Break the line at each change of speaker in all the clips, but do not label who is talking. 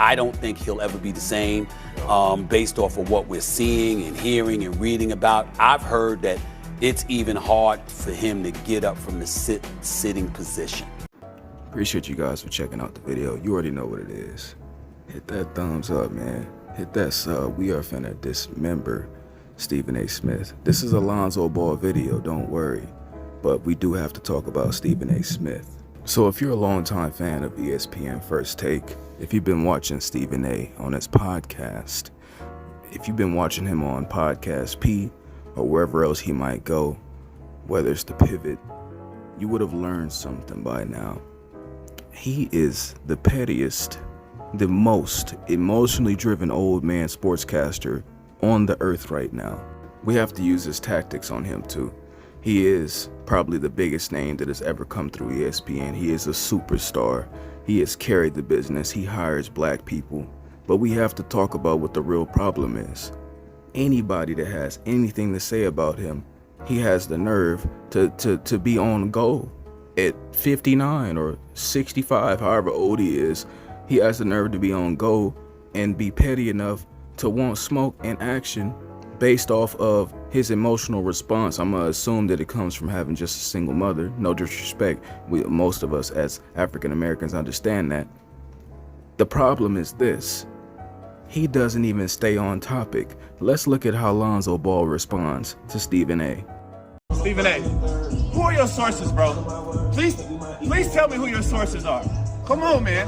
I don't think he'll ever be the same based off of what we're seeing and hearing and reading about. I've heard that it's even hard for him to get up from the sitting position.
Appreciate you guys for checking out the video. You already know what it is. Hit that thumbs up, man. Hit that sub. We are finna dismember Stephen A. Smith. This is a Lonzo Ball video, don't worry. But we do have to talk about Stephen A. Smith. So if you're a longtime fan of ESPN First Take, if you've been watching Stephen A. on his podcast, if you've been watching him on Podcast P or wherever else he might go, whether it's The Pivot, you would have learned something by now. He is the pettiest, the most emotionally driven old man sportscaster on the earth right now. We have to use his tactics on him too. He is probably the biggest name that has ever come through ESPN. He is a superstar. He has carried the business. He hires black people. But we have to talk about what the real problem is. Anybody that has anything to say about him, he has the nerve to be on go at 59 or 65, however old he is. He has the nerve to be on go and be petty enough to want smoke and action based off of his emotional response. I'm gonna assume that it comes from having just a single mother. No disrespect, most of us as African Americans understand that. The problem is this: he doesn't even stay on topic. Let's look at how Lonzo Ball responds to Stephen A.
Stephen A., who are your sources, bro? Please tell me who your sources are. Come on, man.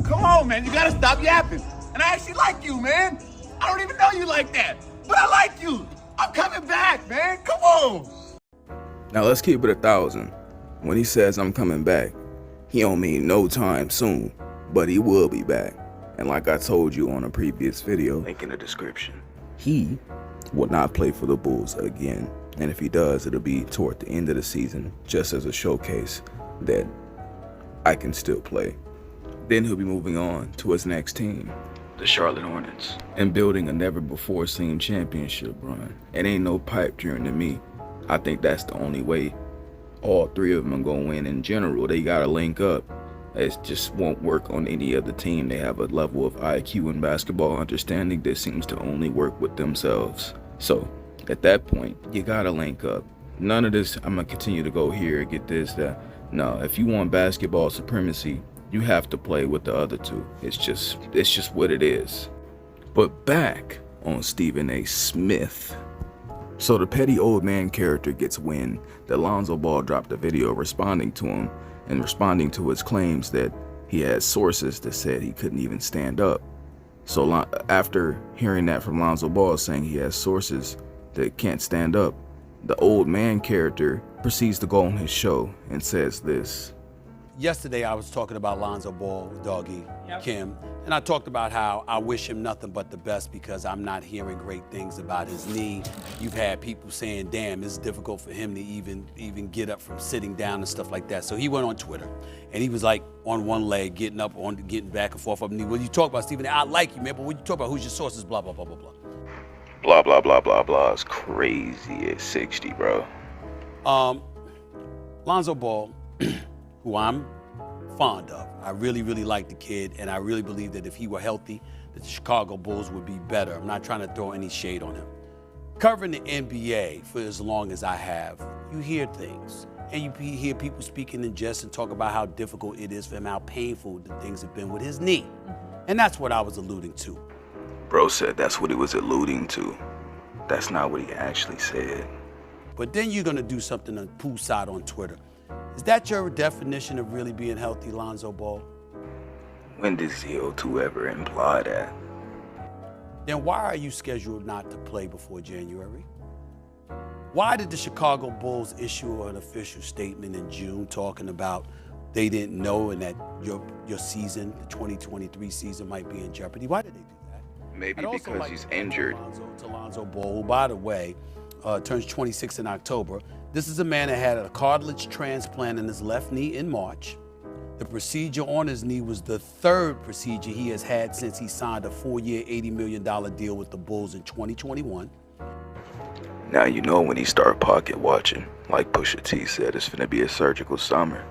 Come on, man. You gotta stop yapping. And I actually like you, man. I don't even know you like that, but I like you. I'm coming back, man. Come on.
Now let's keep it 1,000. When he says I'm coming back, he don't mean no time soon, but he will be back. And like I told you on a previous video, link in the description, he will not play for the Bulls again. And if he does, it'll be toward the end of the season, just as a showcase that I can still play. Then he'll be moving on to his next team, the Charlotte Hornets, and building a never-before-seen championship run. It ain't no pipe dream to me. I think that's the only way all three of them are gonna win in general. They gotta link up. It just won't work on any other team. They have a level of IQ and basketball understanding that seems to only work with themselves. So at that point, you gotta link up. None of this, I'm gonna continue to go here, get this, that. No, if you want basketball supremacy, you have to play with the other two. It's just what it is. But back on Stephen A. Smith. So the petty old man character gets wind that Lonzo Ball dropped a video responding to him and responding to his claims that he had sources that said he couldn't even stand up. So after hearing that from Lonzo Ball saying he has sources that can't stand up, the old man character proceeds to go on his show and says this.
Yesterday, I was talking about Lonzo Ball, Doggy, Kim, and I talked about how I wish him nothing but the best because I'm not hearing great things about his knee. You've had people saying, damn, it's difficult for him to even get up from sitting down and stuff like that. So he went on Twitter, and he was like on one leg, getting up, getting back and forth up knee. When you talk about Stephen A., I like you, man, but when you talk about who's your sources, blah, blah, blah, blah, blah.
Blah, blah, blah, blah, blah. It's crazy at 60, bro.
Lonzo Ball, who I'm fond of. I really, really like the kid, and I really believe that if he were healthy, that the Chicago Bulls would be better. I'm not trying to throw any shade on him. Covering the NBA for as long as I have, you hear things, and you hear people speaking in jest and talk about how difficult it is for him, how painful the things have been with his knee. And that's what I was alluding to.
Bro said that's what he was alluding to. That's not what he actually said.
But then you're gonna do something on poolside on Twitter. Is that your definition of really being healthy, Lonzo Ball?
When did ZO2 ever imply that?
Then why are you scheduled not to play before January? Why did the Chicago Bulls issue an official statement in June talking about they didn't know and that your season, the 2023 season, might be in jeopardy? Why did they do that?
Maybe because he's injured.
Lonzo Ball, who, by the way, turns 26 in October. This is a man that had a cartilage transplant in his left knee in March. The procedure on his knee was the third procedure he has had since he signed a 4-year, $80 million deal with the Bulls in 2021.
Now you know when he start pocket watching, like Pusha T said, it's finna be a surgical summer.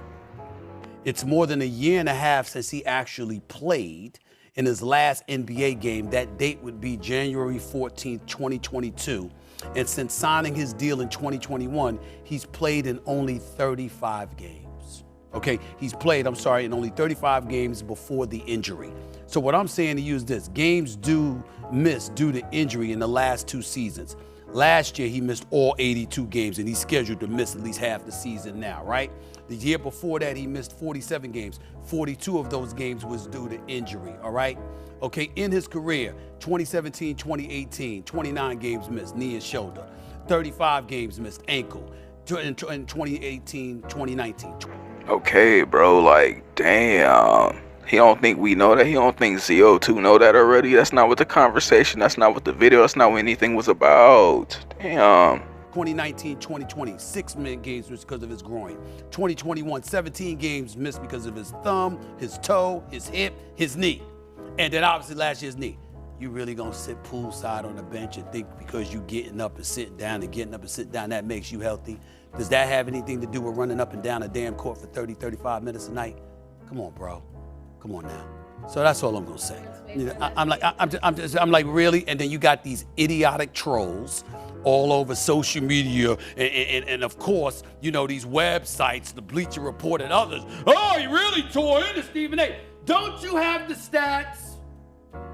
It's more than a year and a half since he actually played. In his last NBA game, that date would be January 14th, 2022. And since signing his deal in 2021, he's played in only 35 games. Okay, he's played, in only 35 games before the injury. So what I'm saying to you is this: games do miss due to injury in the last 2 seasons. Last year, he missed all 82 games, and he's scheduled to miss at least half the season now, right? The year before that, he missed 47 games. 42 of those games was due to injury, all right? Okay, in his career, 2017, 2018, 29 games missed, knee and shoulder. 35 games missed, ankle. In 2018, 2019.
Okay, bro, like, damn. He don't think we know that. He don't think ZO2 know that already. That's not what the conversation, that's not what the video, that's not what anything was about. Damn.
2019, 2020, 6 games missed because of his groin. 2021, 17 games missed because of his thumb, his toe, his hip, his knee. And then obviously last year's knee. You really gonna sit poolside on the bench and think because you getting up and sitting down and getting up and sitting down that makes you healthy? Does that have anything to do with running up and down a damn court for 30, 35 minutes a night? Come on, bro. Come on now. So that's all I'm gonna say. You know, I'm like, really? And then you got these idiotic trolls all over social media, and of course, you know, these websites, the Bleacher Report and others. Oh, he really tore into Stephen A. Don't you have the stats?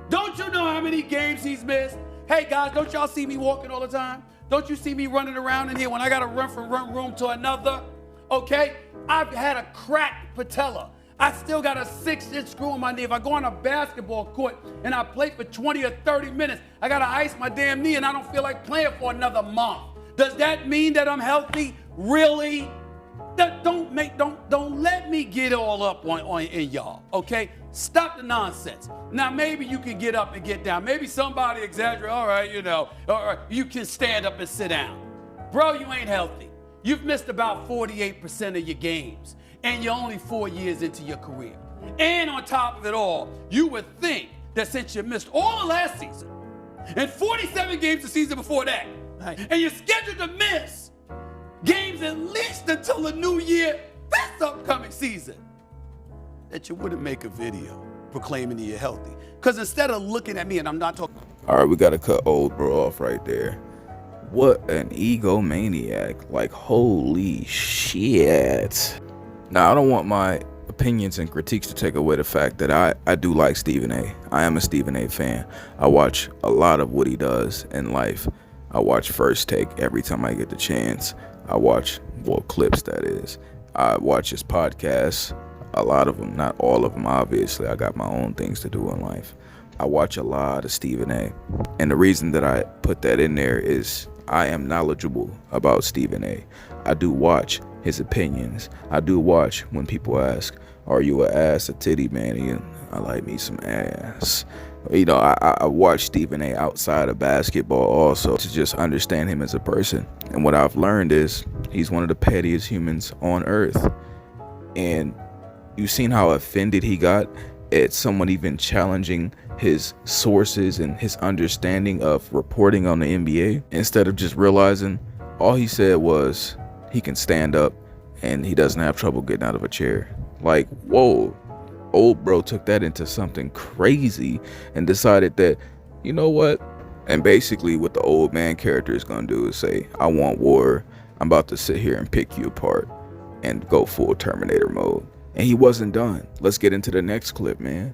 Don't you know how many games he's missed? Hey guys, don't y'all see me walking all the time? Don't you see me running around in here when I gotta run from one room to another? Okay, I've had a cracked patella. I still got a 6-inch screw in my knee. If I go on a basketball court and I play for 20 or 30 minutes, I gotta ice my damn knee and I don't feel like playing for another month. Does that mean that I'm healthy? Really? Don't let me get all up in y'all, okay? Stop the nonsense. Now maybe you can get up and get down. Maybe somebody exaggerate, all right, you know, or you can stand up and sit down. Bro, you ain't healthy. You've missed about 48% of your games, and you're only 4 years into your career. And on top of it all, you would think that since you missed all of last season and 47 games the season before that, and you're scheduled to miss games at least until the new year, this upcoming season, that you wouldn't make a video proclaiming that you're healthy. Because instead of looking at me, and I'm not talking.
All right, we got to cut old bro off right there. What an egomaniac. Like, holy shit. Now, I don't want my opinions and critiques to take away the fact that I do like Stephen A. I am a Stephen A fan. I watch a lot of what he does in life. I watch First Take every time I get the chance. I watch, well, clips, that is. I watch his podcasts, a lot of them, not all of them, obviously. I got my own things to do in life. I watch a lot of Stephen A. And the reason that I put that in there is I am knowledgeable about Stephen A. I do watch his opinions. I do watch when people ask, are you a ass, a titty man? And I like me some ass. You know, I watch Stephen A. outside of basketball also to just understand him as a person. And what I've learned is he's one of the pettiest humans on earth. And you've seen how offended he got at someone even challenging his sources and his understanding of reporting on the NBA, instead of just realizing all he said was he can stand up and he doesn't have trouble getting out of a chair. Like, whoa. Old bro took that into something crazy and decided that, you know what? And basically what the old man character is going to do is say, I want war. I'm about to sit here and pick you apart and go full Terminator mode. And he wasn't done. Let's get into the next clip, man.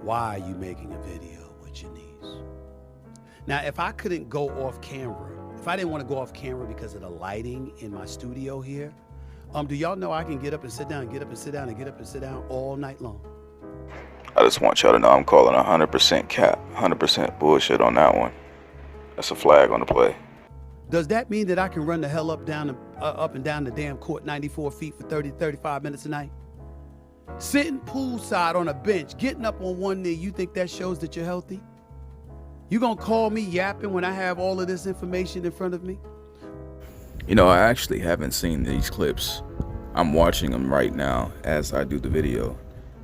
Why are you making a video with your niece? Now, if I couldn't go off camera, if I didn't want to go off camera because of the lighting in my studio here, do y'all know I can get up and sit down, get up and sit down, and get up and sit down all night long?
I just want y'all to know I'm calling 100% cap, 100% bullshit on that one. That's a flag on the play.
Does that mean that I can run the hell up and down the damn court 94 feet for 30, 35 minutes a night? Sitting poolside on a bench, getting up on one knee, you think that shows that you're healthy? You gonna call me yapping when I have all of this information in front of me?
You know, I actually haven't seen these clips. I'm watching them right now as I do the video.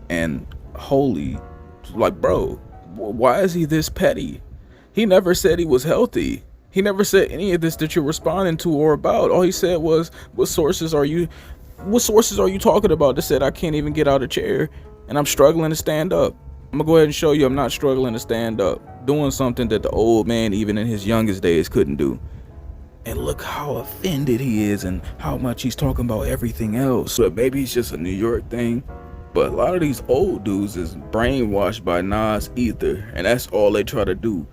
And holy, like, bro, why is he this petty? He never said he was healthy. He never said any of this that you're responding to or about. All he said was, what sources are you talking about that said I can't even get out of a chair and I'm struggling to stand up? I'm gonna go ahead and show you I'm not struggling to stand up, doing something that the old man, even in his youngest days, couldn't do. And look how offended he is and how much he's talking about everything else. But maybe it's just a New York thing. But a lot of these old dudes is brainwashed by Nas ether, and that's all they try to do.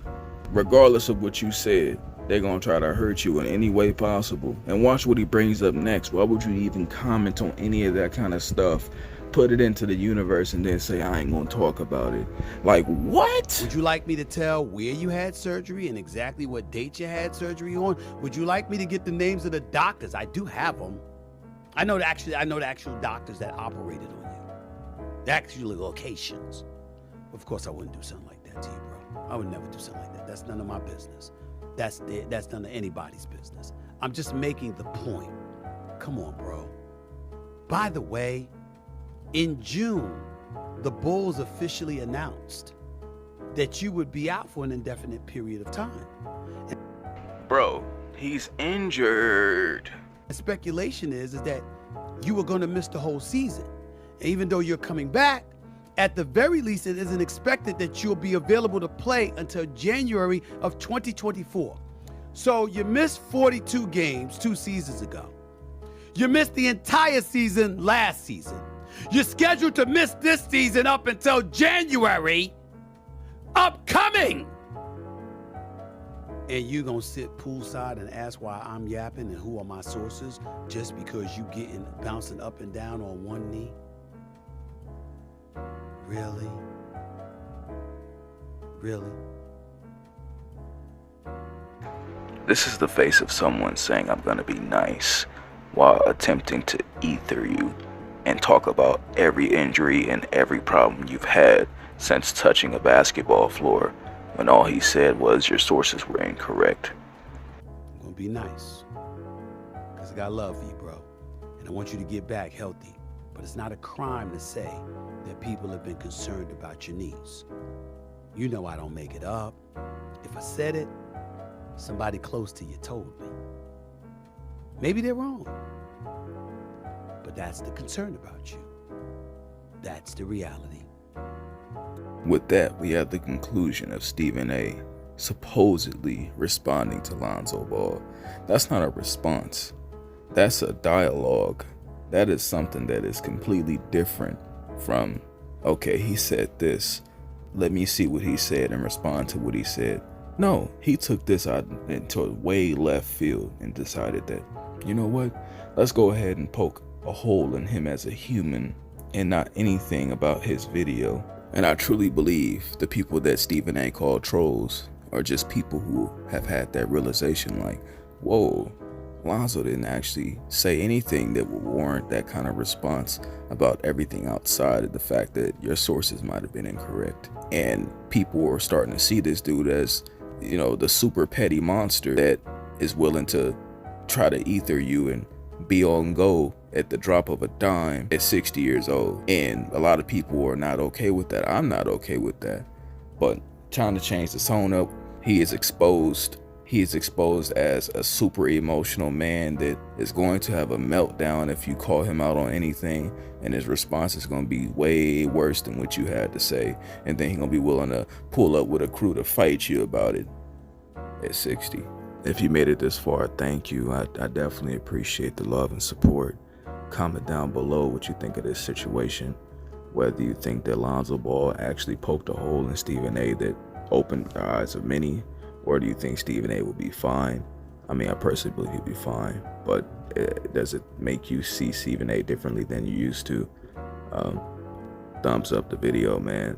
Regardless of what you said, they're gonna try to hurt you in any way possible. And watch what he brings up next. Why would you even comment on any of that kind of stuff? Put it into the universe and then say, I ain't gonna talk about it. Like, what?
Would you like me to tell where you had surgery and exactly what date you had surgery on? Would you like me to get the names of the doctors? I do have them. I know the actual doctors that operated on you. The actual locations. Of course, I wouldn't do something like that to you, bro. I would never do something like that. That's none of my business. That's none of anybody's business. I'm just making the point. Come on, bro. By the way, in June, the Bulls officially announced that you would be out for an indefinite period of time.
Bro, he's injured.
The speculation is that you were going to miss the whole season. And even though you're coming back, at the very least, it isn't expected that you'll be available to play until January of 2024. So you missed 42 games 2 seasons ago. You missed the entire season last season. You're scheduled to miss this season up until January upcoming. And you gonna sit poolside and ask why I'm yapping and who are my sources just because you bouncing up and down on one knee? Really? Really?
This is the face of someone saying I'm gonna be nice while attempting to ether you and talk about every injury and every problem you've had since touching a basketball floor, when all he said was your sources were incorrect.
I'm gonna be nice, because I got love for you, bro. And I want you to get back healthy. But it's not a crime to say that people have been concerned about your knees. You know I don't make it up. If I said it, somebody close to you told me. Maybe they're wrong. But that's the concern about you. That's the reality.
With that, we have the conclusion of Stephen A. supposedly responding to Lonzo Ball. That's not a response. That's a dialogue. That is something that is completely different from, okay, he said this. Let me see what he said and respond to what he said. No, he took this out into way left field and decided that, you know what? Let's go ahead and poke a hole in him as a human and not anything about his video. And I truly believe the people that Stephen A. called trolls are just people who have had that realization like, whoa, Lonzo didn't actually say anything that would warrant that kind of response about everything outside of the fact that your sources might have been incorrect. And people are starting to see this dude as, you know, the super petty monster that is willing to try to ether you and be on go at the drop of a dime at 60 years old. And a lot of people are not okay with that. I'm not okay with that. But trying to change the tone up, he is exposed as a super emotional man that is going to have a meltdown if you call him out on anything, and his response is going to be way worse than what you had to say, and then he's going to be willing to pull up with a crew to fight you about it at 60. If you made it this far, thank you. I definitely appreciate the love and support. Comment down below what you think of this situation, whether you think that Lonzo Ball actually poked a hole in Stephen A. that opened the eyes of many, or do you think Stephen A. will be fine? I mean, I personally believe he'll be fine, but does it make you see Stephen A. differently than you used to? Thumbs up the video, man.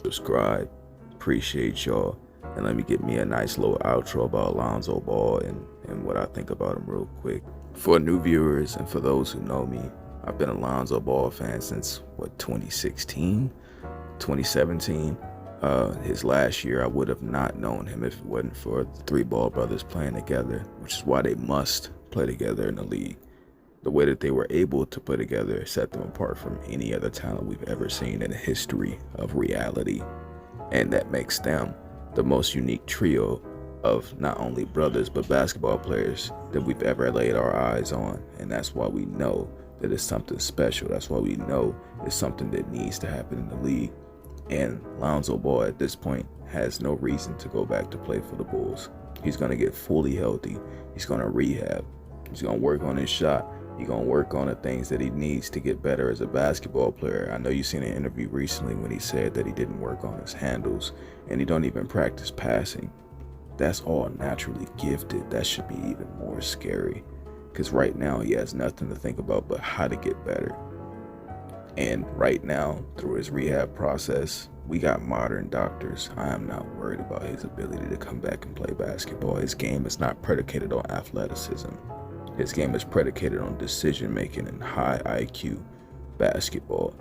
Subscribe. Appreciate y'all. And let me get me a nice little outro about Lonzo Ball and what I think about him real quick. For new viewers and for those who know me, I've been a Lonzo Ball fan since, 2016? 2017? His last year, I would have not known him if it wasn't for the three Ball brothers playing together, which is why they must play together in the league. The way that they were able to play together set them apart from any other talent we've ever seen in the history of reality. And that makes them the most unique trio of not only brothers, but basketball players that we've ever laid our eyes on. And that's why we know that it's something special. That's why we know it's something that needs to happen in the league. And Lonzo Ball at this point has no reason to go back to play for the Bulls. He's going to get fully healthy. He's going to rehab. He's going to work on his shot. He's going to work on the things that he needs to get better as a basketball player. I know you've seen an interview recently when he said that he didn't work on his handles and he don't even practice passing. That's all naturally gifted. That should be even more scary, because right now he has nothing to think about but how to get better. And right now, through his rehab process, we got modern doctors. I am not worried about his ability to come back and play basketball. His game is not predicated on athleticism. His game is predicated on decision making and high IQ basketball.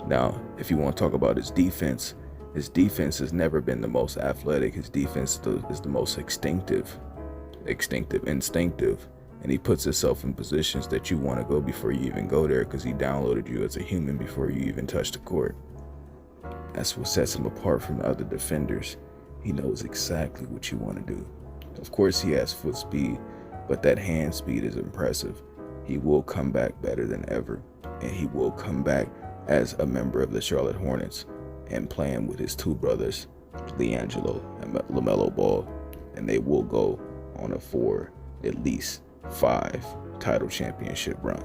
Now, if you want to talk about his defense has never been the most athletic. His defense is the most instinctive, and he puts himself in positions that you want to go before you even go there, because he downloaded you as a human before you even touch the court. That's what sets him apart from the other defenders. He knows exactly what you want to do. Of course, he has foot speed, but that hand speed is impressive. He will come back better than ever, and he will come back as a member of the Charlotte Hornets and playing with his two brothers, LiAngelo and LaMelo Ball, and they will go on a 4, at least 5 title championship run.